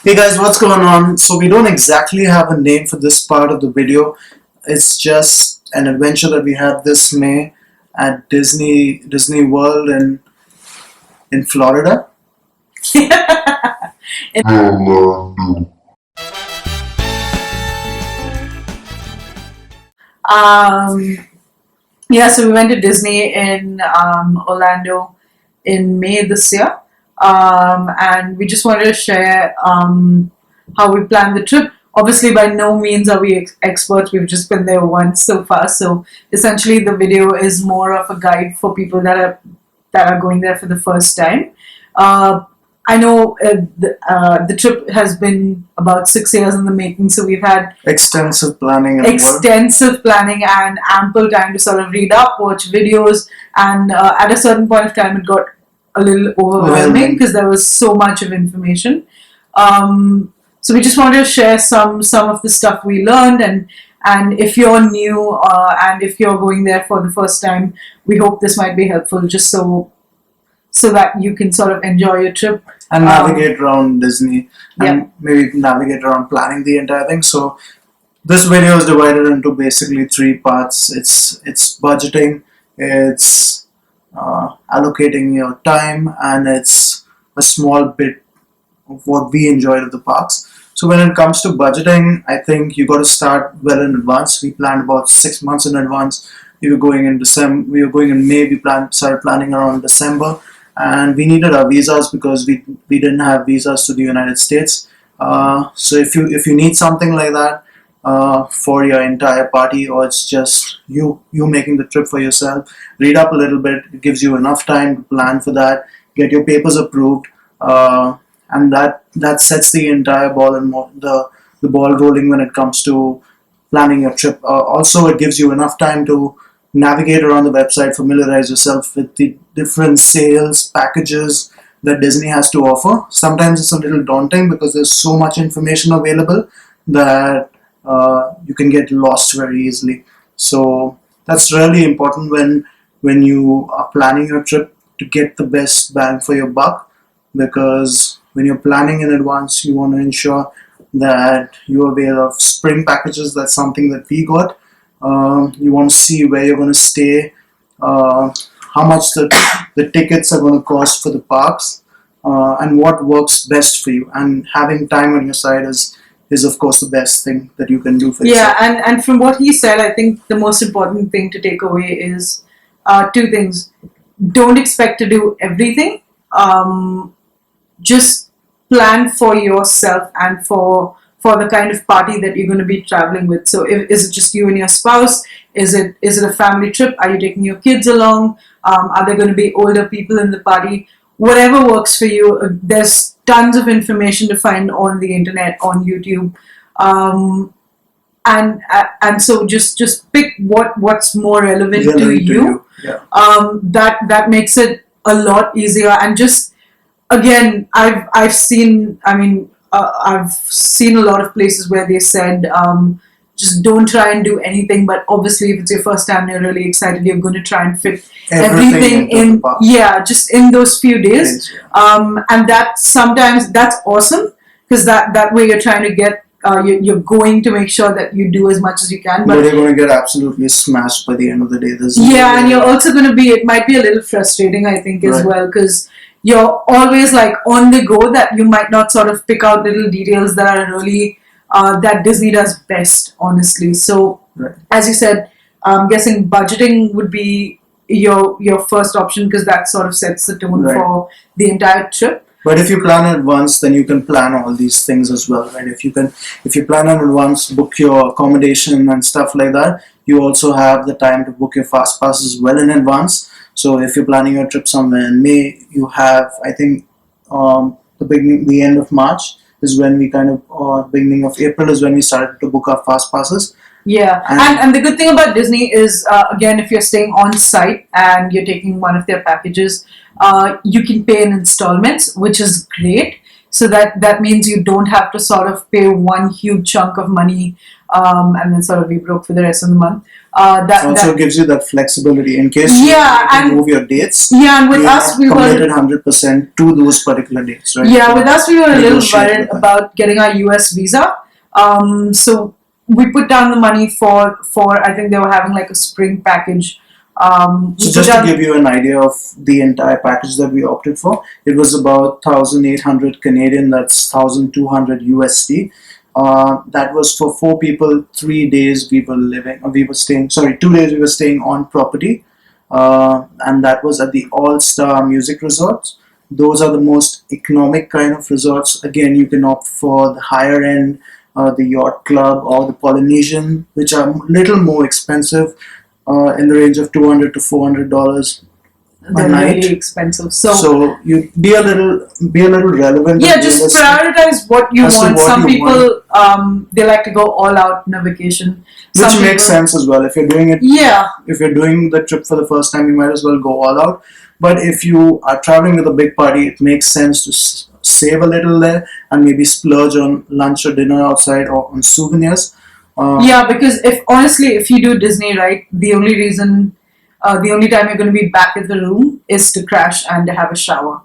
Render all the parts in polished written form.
Hey guys, what's going on? So we don't exactly have a name for this part of the video. It's just an adventure that we had this May at Disney World in Florida. Um, yeah, so we went to Disney in Orlando in May this year, and we just wanted to share how we planned the trip. Obviously, by no means are we experts. We've just been there once so far. So essentially, the video is more of a guide for people that are going there for the first time. I know the trip has been about 6 years in the making, so we've had Extensive planning and work. extensive planning and ample time to sort of read up, watch videos, and at a certain point of time, it got a little overwhelming because there was so much of information. So we just wanted to share some of the stuff we learned, and if you're new and if you're going there for the first time, we hope this might be helpful, just so that you can sort of enjoy your trip and navigate around Disney and yeah. maybe navigate around planning the entire thing. So this video is divided into basically three parts. It's budgeting, it's allocating your time, and it's a small bit of what we enjoyed at the parks. So when it comes to budgeting, I think you got to start well in advance. We planned about 6 months in advance. We were going in December. We were going in May. We started planning around December, and we needed our visas because we didn't have visas to the United States. So if you need something like that for your entire party, or it's just you making the trip for yourself, read up a little bit. It gives you enough time to plan for that, get your papers approved, and that sets the entire ball and the ball rolling when it comes to planning your trip. Also, it gives you enough time to navigate around the website, familiarize yourself with the different sales packages that Disney has to offer. Sometimes it's a little daunting because there's so much information available that you can get lost very easily. So that's really important when you are planning your trip, to get the best bang for your buck, because when you're planning in advance, you want to ensure that you're aware of spring packages. That's something that we got. You want to see where you're going to stay, how much the tickets are going to cost for the parks, and what works best for you. And having time on your side is of course the best thing that you can do for yourself. Yeah, and from what he said, I think the most important thing to take away is two things. Don't expect to do everything. Just plan for yourself and for the kind of party that you're going to be traveling with. So is it just you and your spouse? Is it a family trip? Are you taking your kids along? Are there going to be older people in the party? Whatever works for you. There's tons of information to find on the internet, on YouTube. And so just pick what's more relevant to you. Yeah. That makes it a lot easier. And just again, I've seen a lot of places where they said just don't try and do anything, but obviously if it's your first time and you're really excited, you're going to try and fit everything in, just in those few days. And that's awesome, because that way you're trying to get you're going to make sure that you do as much as you can, but you're going to get absolutely smashed by the end of the day. And you're also going to it might be a little frustrating, I think, as well, because you're always like on the go, that you might not sort of pick out little details that are really that Disney does best, honestly. So as you said, I'm guessing budgeting would be your first option, because that sort of sets the tone for the entire trip. But if you plan in advance, then you can plan all these things as well, right? If you plan in advance, book your accommodation and stuff like that, you also have the time to book your fast passes well in advance. So if you're planning your trip somewhere in May, you have, I think, the end of March is when we beginning of April is when we started to book our fast passes. Yeah, and the good thing about Disney is, again, if you're staying on site and you're taking one of their packages, you can pay in installments, which is great. So that means you don't have to sort of pay one huge chunk of money and then sort of be broke for the rest of the month. It also gives you that flexibility in case you Yeah, need to and move your dates. yeah, and with You're us not we were committed 100% to those particular dates, right? yeah, You with us we were a little negotiate worried with them. about getting our US visa. So we put down the money for I think they were having like a spring package. We So put just to down give you an idea of the entire package that we opted for, it was about 1,800 Canadian, that's 1,200 USD. That was for 4 people, 3 days we were staying, sorry, 2 days we were staying on property. And that was at the All-Star Music Resorts. Those are the most economic kind of resorts. Again, you can opt for the higher end, the Yacht Club or the Polynesian, which are a little more expensive, in the range of $200 to $400 a they're night. really expensive. So So you be a little relevant. yeah, and just realistic prioritize what you as to want. what Some you people they like to go all out in a vacation. which Some makes people, sense as well. If you're doing it, yeah, if you're doing the trip for the first time, you might as well go all out. But if you are traveling with a big party, it makes sense to save a little there and maybe splurge on lunch or dinner outside or on souvenirs. yeah, because if you do Disney, right, the only time you're going to be back at the room is to crash and to have a shower.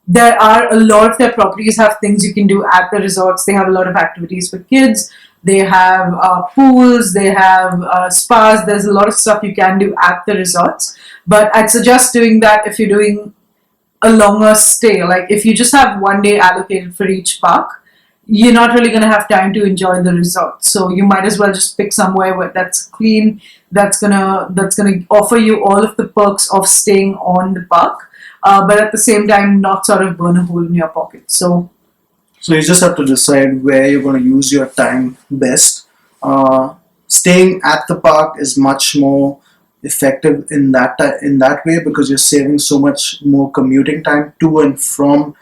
There are a lot of their properties have things you can do at the resorts. They have a lot of activities for kids. They have pools. They have spas. There's a lot of stuff you can do at the resorts. But I'd suggest doing that if you're doing a longer stay. Like if you just have one day allocated for each park, you're not really going to have time to enjoy the resort. So you might as well just pick somewhere that's clean, that's gonna offer you all of the perks of staying on the park, but at the same time not sort of burn a hole in your pocket. So So you just have to decide where you're going to use your time best. Staying at the park is much more effective in that way because you're saving so much more commuting time to and from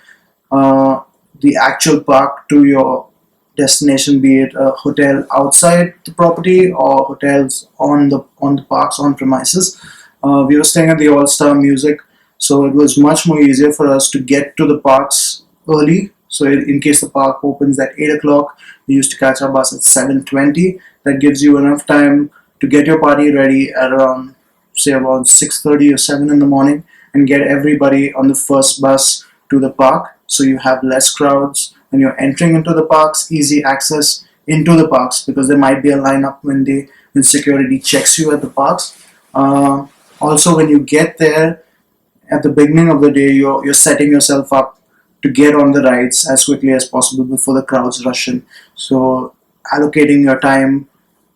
uh, the actual park to your destination, be it a hotel outside the property or hotels on the parks on premises. We were staying at the All Star Music, so it was much more easier for us to get to the parks early. So in case the park opens at 8 o'clock, we used to catch our bus at 7:20. That gives you enough time to get your party ready at around say about 6:30 or 7 in the morning and get everybody on the first bus to the park so you have less crowds when you're entering into the parks, easy access into the parks because there might be a lineup when security checks you at the parks. Also, when you get there at the beginning of the day, you're setting yourself up to get on the rides as quickly as possible before the crowds rush in. So allocating your time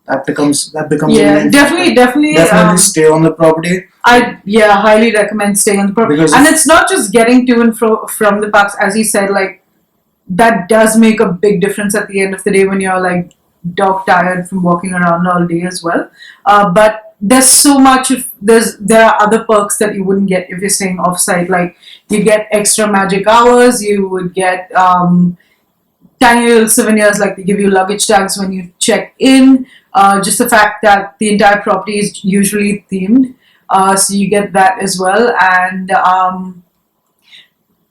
that becomes a yeah, main definitely, factor. definitely. Definitely stay on the property I highly recommend staying on the property. because And if, it's not just getting to and fro from the parks, as you said. Like that does make a big difference at the end of the day when you're like dog tired from walking around all day as well. But there's so much of there are other perks that you wouldn't get if you're staying off site. Like you get extra magic hours. You would get tiny little souvenirs, like they give you luggage tags when you check in. Just the fact that the entire property is usually themed, so you get that as well. And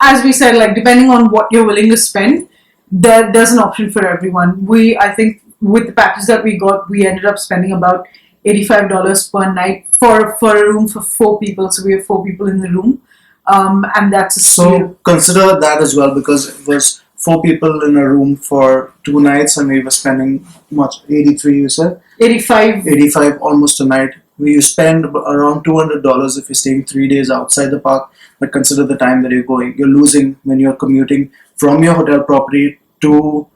as we said, like depending on what you're willing to spend, there's an option for everyone. I think with the package that we got, we ended up spending about $85 per night for a room for 4 people. So we have 4 people in the room, and that's a steal. so consider that as well because it was 4 people in a room for 2 nights and we were spending much 83 you said 85. 85 almost a night. We spend around $200 if you're staying 3 days outside the park, but consider the time that you're losing when you're commuting from your hotel property to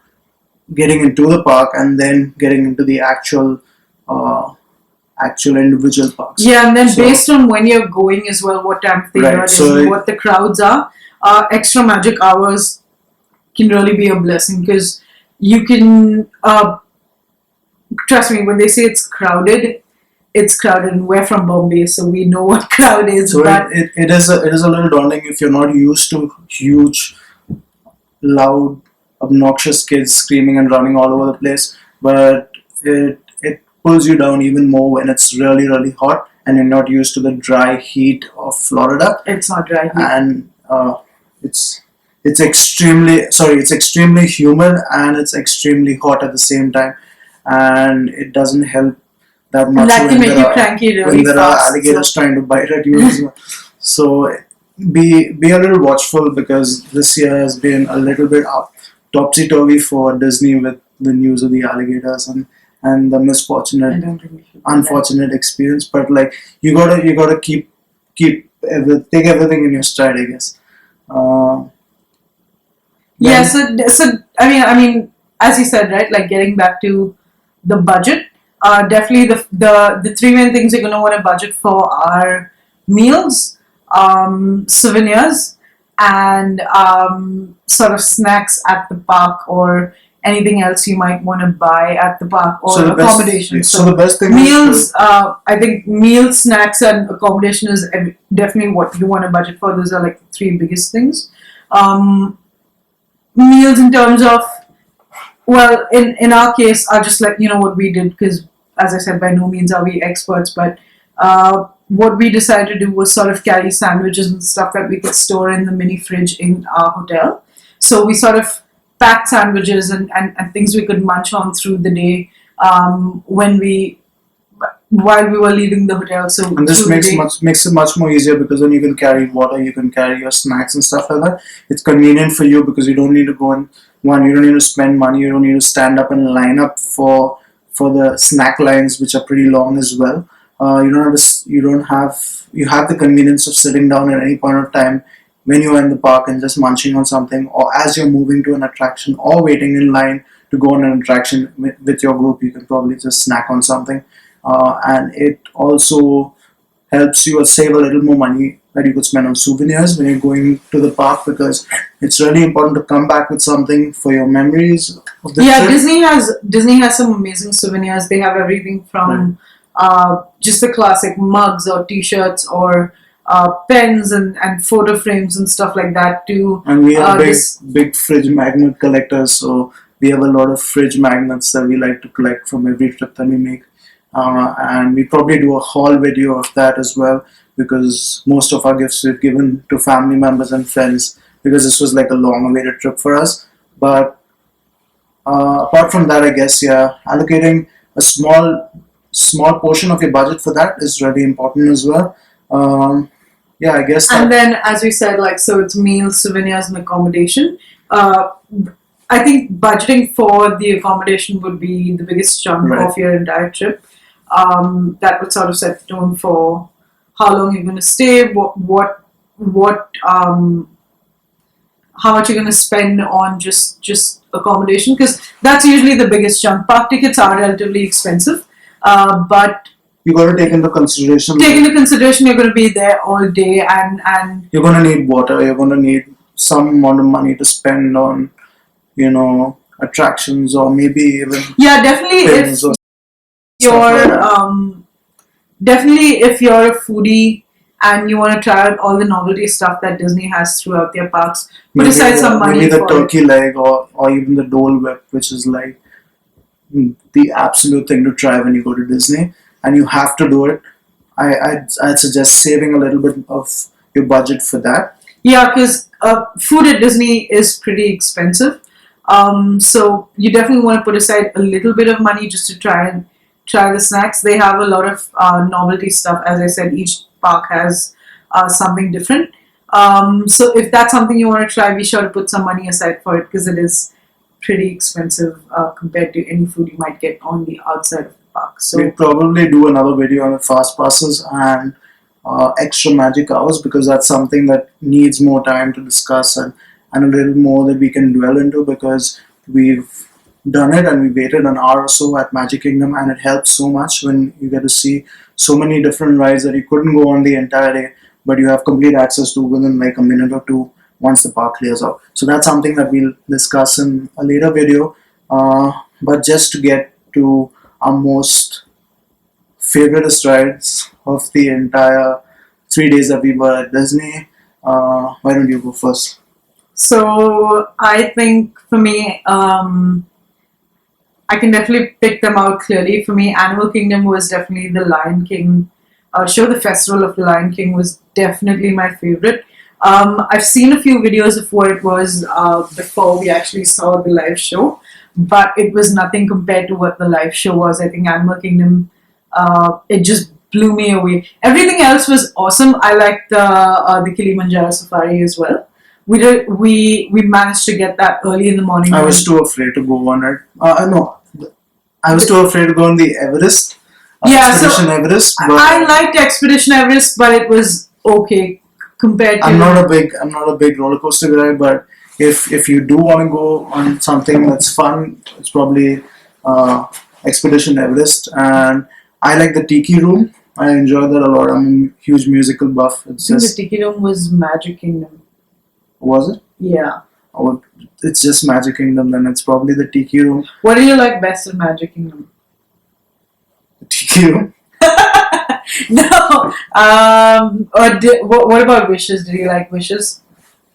getting into the park and then getting into the uh, actual individual parks. Yeah, and then So- based on when you're going as well, what time of the Right, year it is, so and it- what the crowds are, extra magic hours can really be a blessing because you can trust me when they say it's crowded, and we're from Bombay, so we know what crowd is. So But it is a little daunting if you're not used to huge, loud, obnoxious kids screaming and running all over the place. But it pulls you down even more when it's really hot and you're not used to the dry heat of Florida. it's not dry here. And it's it's extremely humid and it's extremely hot at the same time, and it doesn't help that And much that can when make there you are cranky really when there are fast. alligators trying to bite at you as well. So be a little watchful, because this year has been a little bit topsy turvy for Disney with the news of the alligators and the I misfortunate, don't think we should do that. unfortunate experience. But like you gotta take everything in your stride, I guess. Uh, Yeah, then so I mean, as you said, right? Like getting back to the budget, definitely the three main things you're gonna want to budget for are meals, souvenirs, and sort of snacks at the park or anything else you might want to buy at the park or so the best accommodation. so the best thing is Meals, I think meals, snacks, and accommodation is definitely what you want to budget for. Those are like the three biggest things. Um, Meals in terms of, well, in our case, I'll just let you know what we did because, as I said, by no means are we experts, but what we decided to do was sort of carry sandwiches and stuff that we could store in the mini fridge in our hotel. So we sort of packed sandwiches and things we could munch on through the day when we while we were leaving the hotel. So and this through the day, makes it much more easier, because then you can carry water, you can carry your snacks and stuff like that. It's convenient for you because you don't need to go and you don't need to spend money, you don't need to stand up and line up for the snack lines, which are pretty long as well. You don't have you have the convenience of sitting down at any point of time when you're in the park and just munching on something, or as you're moving to an attraction or waiting in line to go on an attraction with your group, you can probably just snack on something. And it also helps you save a little more money that you could spend on souvenirs when you're going to the park, because it's really important to come back with something for your memories of the yeah, trip. Disney has some amazing souvenirs. They have everything from just the classic mugs or T-shirts or pens and photo frames and stuff like that to And we are this. big fridge magnet collectors, so we have a lot of fridge magnets that we like to collect from every trip that we make. And we probably do a haul video of that as well, because most of our gifts we've given to family members and friends, because this was like a long awaited trip for us. But apart from that, I guess, yeah, allocating a small portion of your budget for that is really important as well. Yeah, I guess And that. then, as we said, like so, it's meals, souvenirs, and accommodation. Uh, I think budgeting for the accommodation would be the biggest chunk Right. of your entire trip. That would sort of set the tone for how long you're going to stay, what how much you're going to spend on just accommodation, because that's usually the biggest chunk. Park tickets are relatively expensive, but You got to take into consideration take into consideration you're going to be there all day and you're going to need water, you're going to need some amount of money to spend on, attractions, or maybe even yeah, definitely if films or stuff like you're that. definitely if you're a foodie and you want to try out all the novelty stuff that Disney has throughout their parks, put aside some money maybe the for it. turkey leg, or even the Dole Whip, which is like the absolute thing to try when you go to Disney, and you have to do it. I'd suggest saving a little bit of your budget for that. Yeah, because food at Disney is pretty expensive. So you definitely want to put aside a little bit of money just to try the snacks. They have a lot of novelty stuff. As I said, each park has something different. So if that's something you want to try, be sure to put some money aside for it because it is pretty expensive compared to any food you might get on the outside of the park. So We'll probably do another video on the fast passes and extra magic hours, because that's something that needs more time to discuss, and a little more that we can dwell into, because we've done it and we waited an hour or so at Magic Kingdom, and it helps so much when you get to see so many different rides that you couldn't go on the entire day, but you have complete access to within like a minute or two once the park clears out. So that's something that we'll discuss in a later video. But just to get to our most favorite rides of the entire 3 days that we were at Disney, why don't you go first? So I think for me, I can definitely pick them out clearly. For me, Animal Kingdom was definitely the Lion King show. The Festival of the Lion King was definitely my favorite. I've seen a few videos of what it was before we actually saw the live show, but it was nothing compared to what the live show was. I think Animal Kingdom, it just blew me away. Everything else was awesome. I liked the Kilimanjaro Safari as well. We managed to get that early in the morning. I was too afraid to go on it. No, I was too afraid to go on the Everest. Expedition Everest. But I liked Expedition Everest, but it was okay compared to. I'm not a big roller coaster guy, but if you do want to go on something that's fun, it's probably Expedition Everest. And I like the Tiki Room. I enjoy that a lot. I'm a huge musical buff. It's I think just the Tiki Room was Magic Kingdom. was it? Yeah. Oh, it's just Magic Kingdom. Then it's probably the Tiki Room. What do you like best in Magic Kingdom? The Tiki Room. No. What about Wishes? Did you like Wishes?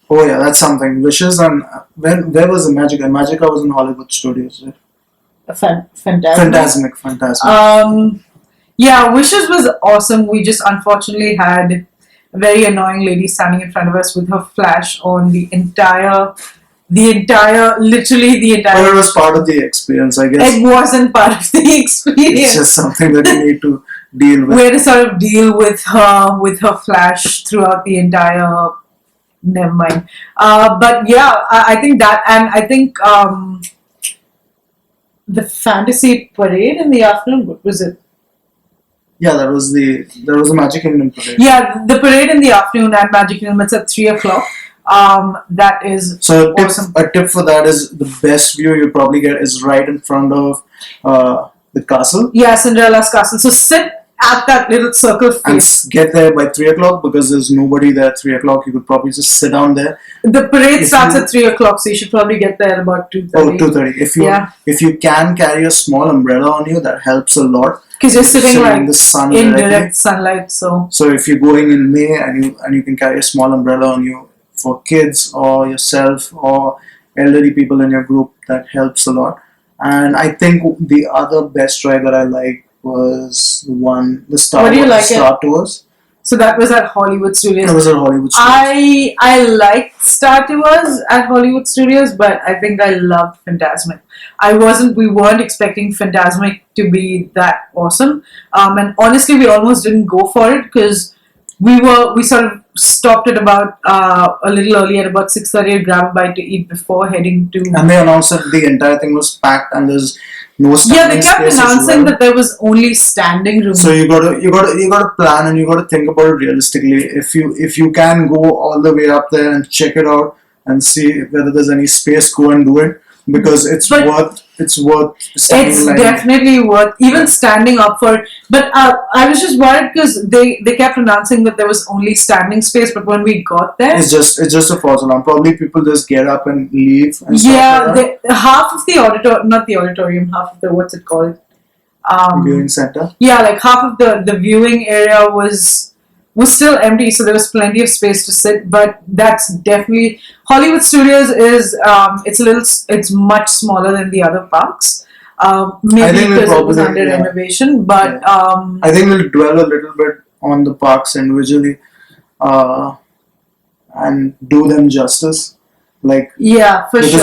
Oh yeah, that's something. Wishes and where was the Magic? And Magica was in Hollywood Studios. Right? Fantastic. Fantasmic. Yeah, Wishes was awesome. We just unfortunately had a very annoying lady standing in front of us with her flash on literally the But it entire. was part of the experience, I guess. It wasn't part of the It's experience. just something that you need to deal with. We had to sort of deal with her flash throughout the entire. Never mind. But yeah, I think that, and I think the fantasy parade in the afternoon. What was it? Yeah, there was a Magic Kingdom parade. Yeah, the parade in the afternoon at Magic Kingdom. It's at 3 o'clock. That is So awesome. a tip for that is the best view you probably get is right in front of the castle. Yeah, Cinderella's castle. So sit at that little circle And face. get there by 3 o'clock because there's nobody there at 3 o'clock. You could probably just sit down there. The parade If starts you- at 3 o'clock, so you should probably get there at about 2:30. Oh, 2:30. If you can carry a small umbrella on you, that helps a lot. Because you're sitting like in the sun in directly. direct sunlight. So So if you're going in May and you can carry a small umbrella on you for kids or yourself or elderly people in your group, that helps a lot. And I think the other best ride that I liked was the What do you like Star Tours. so that was at Hollywood Studios. It was at Hollywood Studios. I liked Star Tours at Hollywood Studios, but I think I loved Fantasmic. We weren't expecting Fantasmic to be that awesome. And honestly, we almost didn't go for it because we sort of stopped at about a little early at about 6:30 to grab a bite to eat before heading to. And they announced that the entire thing was packed and there's no Yeah, standing they kept space as announcing well. that there was only standing room. So you gotta plan and you gotta think about it realistically. If you can go all the way up there and check it out and see whether there's any space, go and do it because it's But- worth standing It's in line. definitely worth even standing up for it. But I was just worried because they kept announcing that there was only standing space, but when we got there, It's just a false alarm. Probably people just get up and leave and stuff yeah, like that. half of the not the auditorium, half of the what's it called? Viewing center. Yeah, like half of the viewing area was still empty, so there was plenty of space to sit. But that's definitely Hollywood Studios is it's much smaller than the other parks. I Maybe think we'll because it was probably- under yeah. renovation, but I think we'll dwell a little bit on the parks individually and do them justice. Like yeah, for because sure.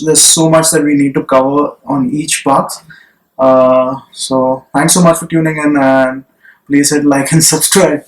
there's so much that we need to cover on each park. So thanks so much for tuning in and please hit like and subscribe.